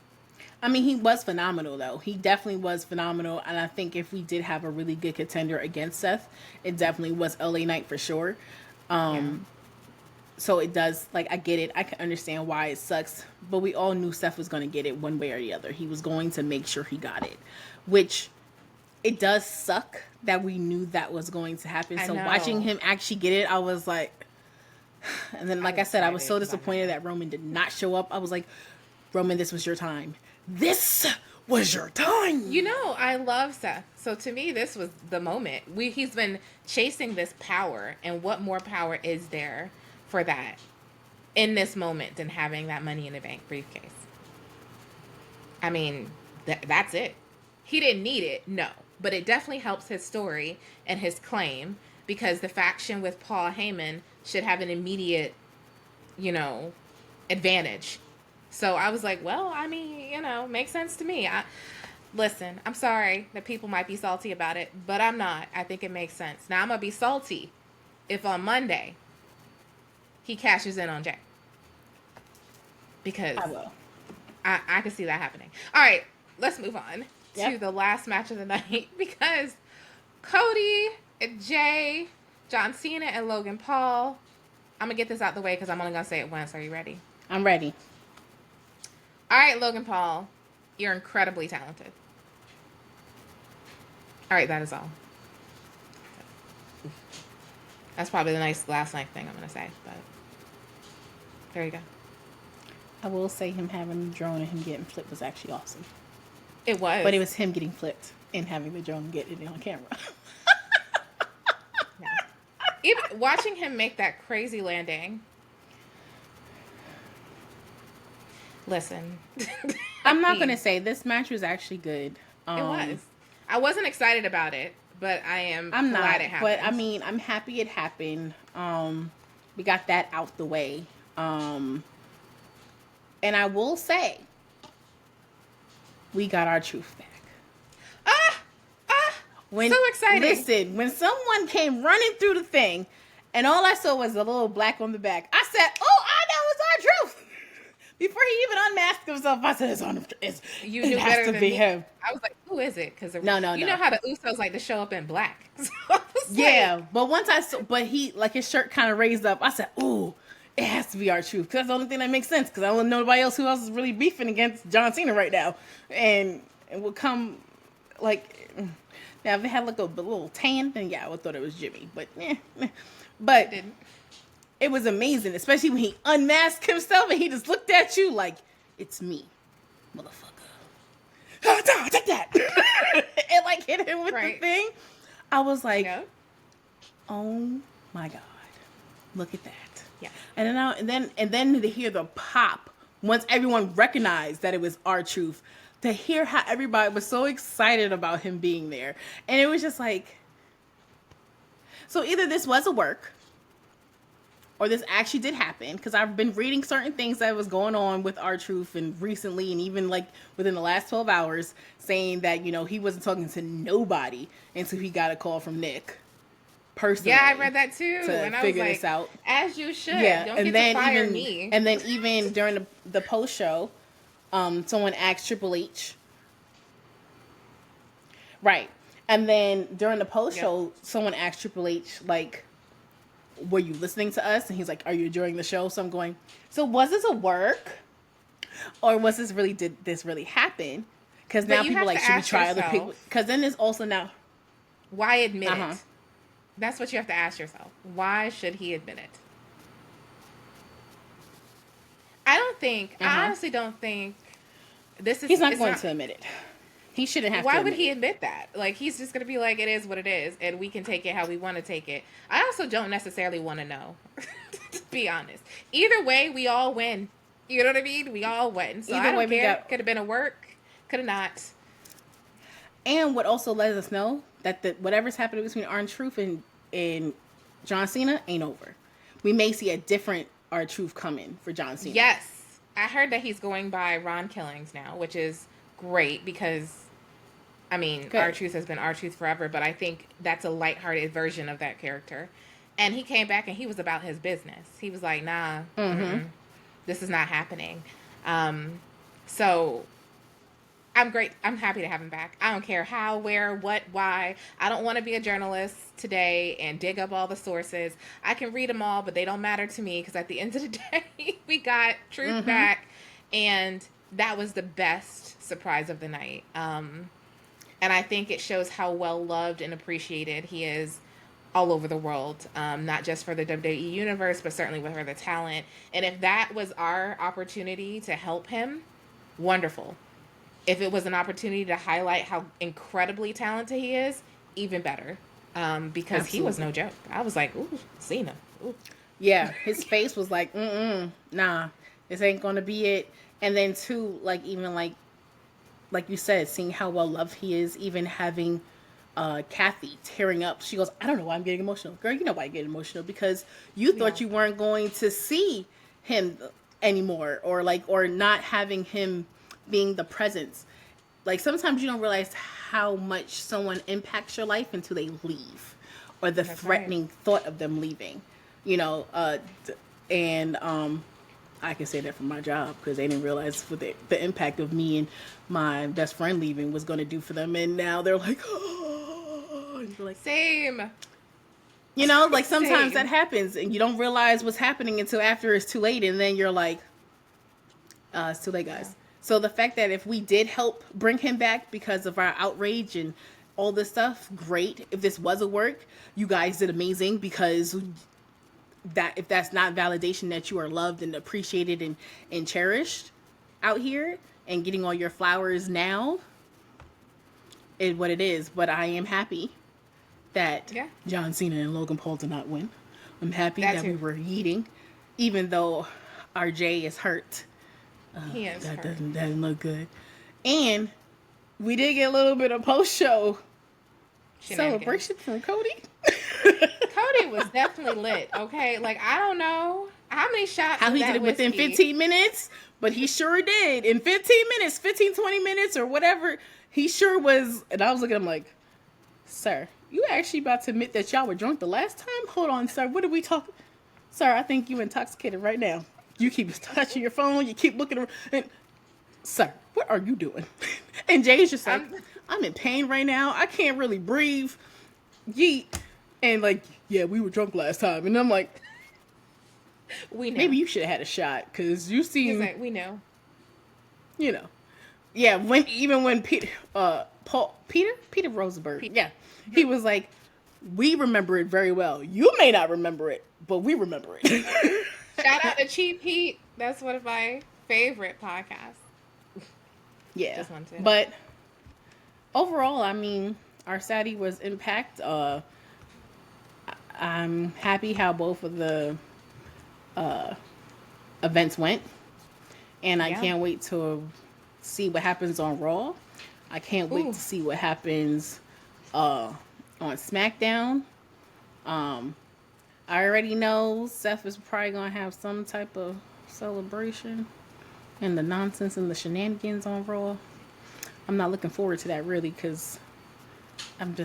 I mean, he was phenomenal, though. He definitely was phenomenal, and I think if we did have a really good contender against Seth, it definitely was LA Knight for sure. So it does, like, I get it. I can understand why it sucks, but we all knew Seth was going to get it one way or the other. He was going to make sure he got it, which it does suck that we knew that was going to happen. So watching him actually get it, I was like, and then like I said, I was so disappointed that Roman did not show up. I was like, Roman, this was your time. This was your time. You know, I love Seth. So to me, this was the moment. He's been chasing this power, and what more power is there for that in this moment than having that Money in the Bank briefcase? I mean, that's it. He didn't need it, no. But it definitely helps his story and his claim, because the faction with Paul Heyman should have an immediate, advantage. So I was like, well, I mean, makes sense to me. Listen, I'm sorry that people might be salty about it, but I'm not. I think it makes sense. Now, I'm going to be salty if on Monday he cashes in on Jay. Because I will. I can see that happening. All right, let's move on to the last match of the night, because Cody, Jay, John Cena, and Logan Paul. I'm going to get this out the way because I'm only going to say it once. Are you ready? I'm ready. All right, Logan Paul, you're incredibly talented. All right, that is all. That's probably the nice last night thing I'm going to say, but there you go. I will say him having the drone and him getting flipped was actually awesome. It was. But it was him getting flipped and having the drone get it on camera. Yeah. Even watching him make that crazy landing. Listen. I'm not going to say this match was actually good. It was. I wasn't excited about it, but I'm glad it happened. But I mean, I'm happy it happened. We got that out the way. And I will say, we got R-Truth back. So exciting. Listen, when someone came running through the thing, and all I saw was a little black on the back, I said, oh, I know it's R-Truth. Before he even unmasked himself, I said, you knew better than me. Him. I was like, who is it? Because you know how the Usos like to show up in black. So yeah, but once I saw, but he, like, his shirt kind of raised up, I said, ooh, it has to be R-Truth. Because that's the only thing that makes sense. Because I don't know nobody else who else is really beefing against John Cena right now. And it will come, like, now if they had like a little tan, then yeah, I would thought it was Jimmy. But, But it was amazing, especially when he unmasked himself and he just looked at you like, it's me, motherfucker. Take that. And like hit him with the thing. I was like, oh my God, look at that. Yeah. And then to hear the pop once everyone recognized that it was R-Truth, to hear how everybody was so excited about him being there. And it was just like, so either this was a work or this actually did happen, because I've been reading certain things that was going on with R-Truth and recently, and even like within the last 12 hours, saying that, you know, he wasn't talking to nobody until he got a call from Nick personally. Yeah, I read that too. And I figure this out. As you should. Yeah. Don't get to fire me. And then even during the post show, someone asked Triple H. Right. And then during the post show, someone asked Triple H, like, were you listening to us? And he's like, are you enjoying the show? So I'm going, so was this a work? Or was this really, did this really happen? Because now people are like, should we try other people? Because then there's also now. Why admit it? That's what you have to ask yourself. Why should he admit it? I honestly don't think this is. He's not going to admit it. He shouldn't have to. Why would he admit that? Like, he's just going to be like, it is what it is, and we can take it how we want to take it. I also don't necessarily want to know, to be honest. Either way, we all win. You know what I mean? We all win. So I don't care. Could have been a work. Could have not. And what also lets us know that whatever's happening between R-Truth and John Cena ain't over. We may see a different R-Truth coming for John Cena. Yes. I heard that he's going by Ron Killings now, which is great because, I mean, R-Truth has been R-Truth forever, but I think that's a lighthearted version of that character. And he came back and he was about his business. He was like, nah, this is not happening. So I'm great. I'm happy to have him back. I don't care how, where, what, why. I don't want to be a journalist today and dig up all the sources. I can read them all, but they don't matter to me because at the end of the day, we got Truth back, and that was the best surprise of the night. And I think it shows how well loved and appreciated he is all over the world, not just for the WWE universe, but certainly for the talent. And if that was our opportunity to help him, wonderful. If it was an opportunity to highlight how incredibly talented he is, even better. Because he was no joke. I was like, ooh, Cena. Ooh. Yeah, his face was like, nah, this ain't gonna be it. And then too, like, even like you said, seeing how well loved he is, even having Kathy tearing up. She goes, I don't know why I'm getting emotional. Girl, you know why I get emotional, because you thought you weren't going to see him anymore, or not having him being the presence. Like, sometimes you don't realize how much someone impacts your life until they leave, or the threatening thought of them leaving, you know. And I can say that from my job, because they didn't realize what the impact of me and my best friend leaving was going to do for them. And now they're like, oh, and you're like, same. You know, like sometimes that happens and you don't realize what's happening until after it's too late. And then you're like, it's too late, guys. Yeah. So the fact that if we did help bring him back because of our outrage and all this stuff, great. If this was a work, you guys did amazing, because that if that's not validation that you are loved and appreciated and cherished out here and getting all your flowers now, what it is. But I am happy that John Cena and Logan Paul did not win. I'm happy that we were yeeting, even though RJ is hurt. He is that hurt. doesn't look good. And we did get a little bit of post-show celebration from Cody. Cody was definitely lit, okay? Like, I don't know how many shots how he did it within 15 minutes, but he sure did. In 15 minutes, 20 minutes or whatever, he sure was. And I was looking at him like, sir, you actually about to admit that y'all were drunk the last time? Hold on, sir. What are we talking? Sir, I think you intoxicated right now. You keep touching your phone. You keep looking around. And, sir, what are you doing? And Jay's just like, I'm in pain right now. I can't really breathe. Yeet. And like, yeah, we were drunk last time. And I'm like, we know. Maybe you should have had a shot because you seem. He's like, we know. You know. Yeah, when Peter Rosenberg. Yeah. He was like, we remember it very well. You may not remember it, but we remember it. Shout out to Cheap Heat. That's one of my favorite podcasts. Yeah. But overall, I mean, our Saturday was Impact. I'm happy how both of the events went. And I can't wait to see what happens on Raw. I can't wait to see what happens on SmackDown. I already know Seth is probably going to have some type of celebration and the nonsense and the shenanigans on Raw. I'm not looking forward to that really because I ain't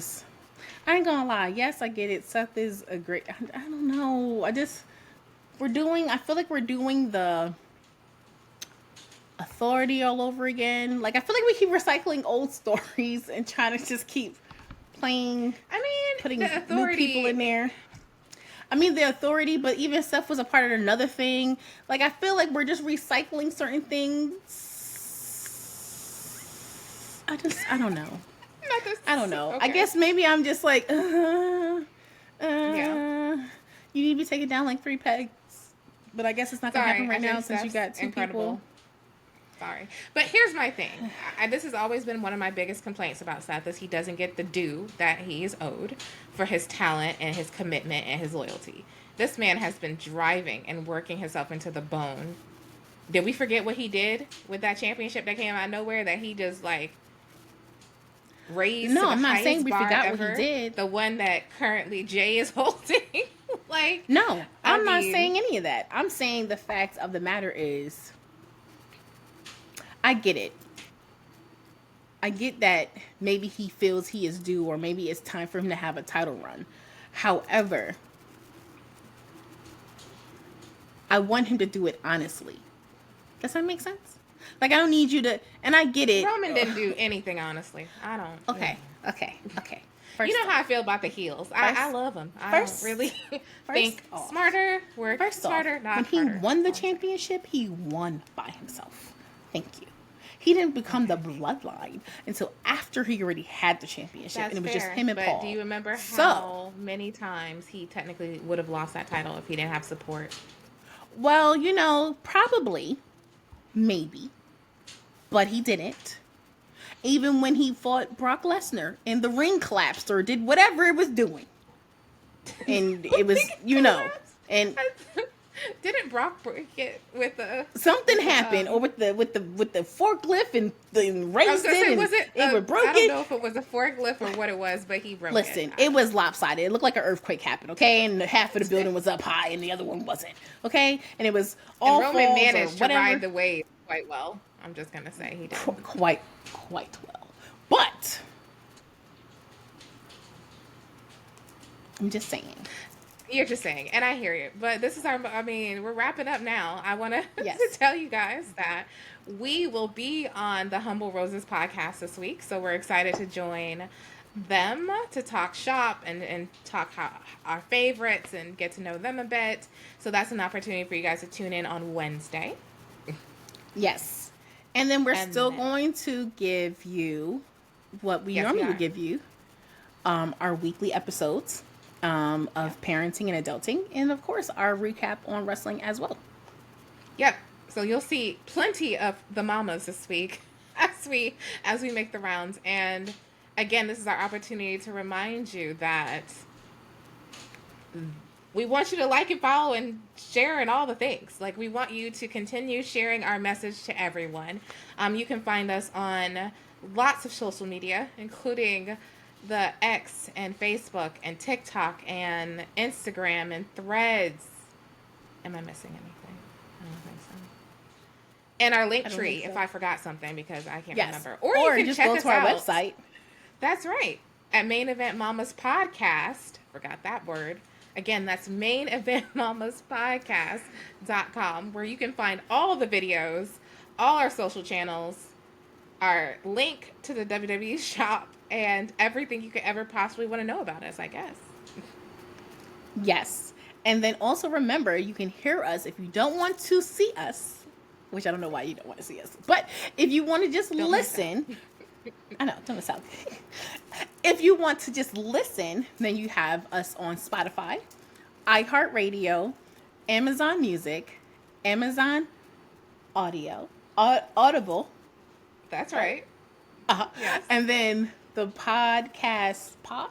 going to lie. Yes, I get it. Seth is a great, I don't know. I feel like we're doing the Authority all over again. Like, I feel like we keep recycling old stories and trying to just keep putting new people in there. I mean, the Authority, but even Seth was a part of another thing. Like, I feel like we're just recycling certain things. I don't know. I don't know. Okay. I guess maybe I'm just like, you need to be taken down like 3 pegs. But I guess it's not going to happen right now since you got 2 people. Sorry. But here's my thing. This has always been one of my biggest complaints about Seth is he doesn't get the due that he is owed for his talent and his commitment and his loyalty. This man has been driving and working himself into the bone. Did we forget what he did with that championship that came out of nowhere that he just like raised to the I'm not saying we forgot ever? What he did. The one that currently Jay is holding. No, I'm not saying any of that. I'm saying the fact of the matter is I get it. I get that maybe he feels he is due or maybe it's time for him to have a title run. However, I want him to do it honestly. Does that make sense? Like, I don't need you to, and I get it. Roman didn't do anything honestly. I don't. Okay. You know how I feel about the heels. I love them. I don't really think smarter, work smarter, not harder. When he won the championship, he won by himself. Thank you. He didn't become the bloodline until after he already had the championship. That's and it was fair, just him and Paul. But do you remember how many times he technically would have lost that title if he didn't have support? Well, probably. Maybe. But he didn't. Even when he fought Brock Lesnar and the ring collapsed or did whatever it was doing. And it was, and didn't Brock break it with something happened or with the forklift and raised it? Was it broken? I don't know if it was a forklift or what it was, but he broke it. Listen, it was lopsided. It looked like an earthquake happened, okay? And half of the building was up high and the other one wasn't, okay? And it was all and Roman managed to ride the wave quite well. I'm just gonna say he did quite well, but I'm just saying. You're just saying, and I hear you. But this is we're wrapping up now. I want to tell you guys that we will be on the Humble Roses podcast this week. So we're excited to join them to talk shop and talk our favorites and get to know them a bit. So that's an opportunity for you guys to tune in on Wednesday. Yes. And then we're still going to give you what we normally would give you, our weekly episodes. Of parenting and adulting, and of course our recap on wrestling as well. Yep. So you'll see plenty of the mamas this week as we make the rounds. And again, this is our opportunity to remind you that we want you to like and follow and share and all the things. Like, we want you to continue sharing our message to everyone. You can find us on lots of social media, including the X and Facebook and TikTok and Instagram and Threads. Am I missing anything? I don't think so. And our link tree, if I forgot something, because I can't remember. Or you can just check go us to our out. website. That's right. At Main Event Mamas Podcast. Forgot that word. Again, that's Main Event Mamas Podcast.com, where you can find all the videos, all our social channels, our link to the WWE shop, and everything you could ever possibly want to know about us, I guess. Yes. And then also remember, you can hear us if you don't want to see us, which I don't know why you don't want to see us. But if you want to just listen, I know, don't miss out. If you want to just listen, then you have us on Spotify, iHeartRadio, Amazon Music, Amazon Audio, Audible. That's right. Yes. And then the podcast pod.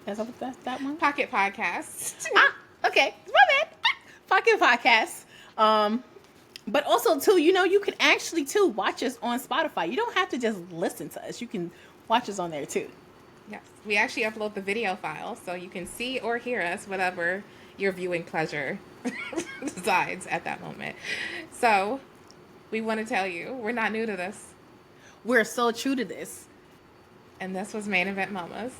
Is that one? Pocket Podcast. Okay. My bad. Pocket Podcast. But also, too, you can actually, too, watch us on Spotify. You don't have to just listen to us. You can watch us on there, too. Yes. We actually upload the video file, so you can see or hear us, whatever your viewing pleasure decides at that moment. So, we want to tell you, we're not new to this. We're so true to this. And this was Main Event Mamas.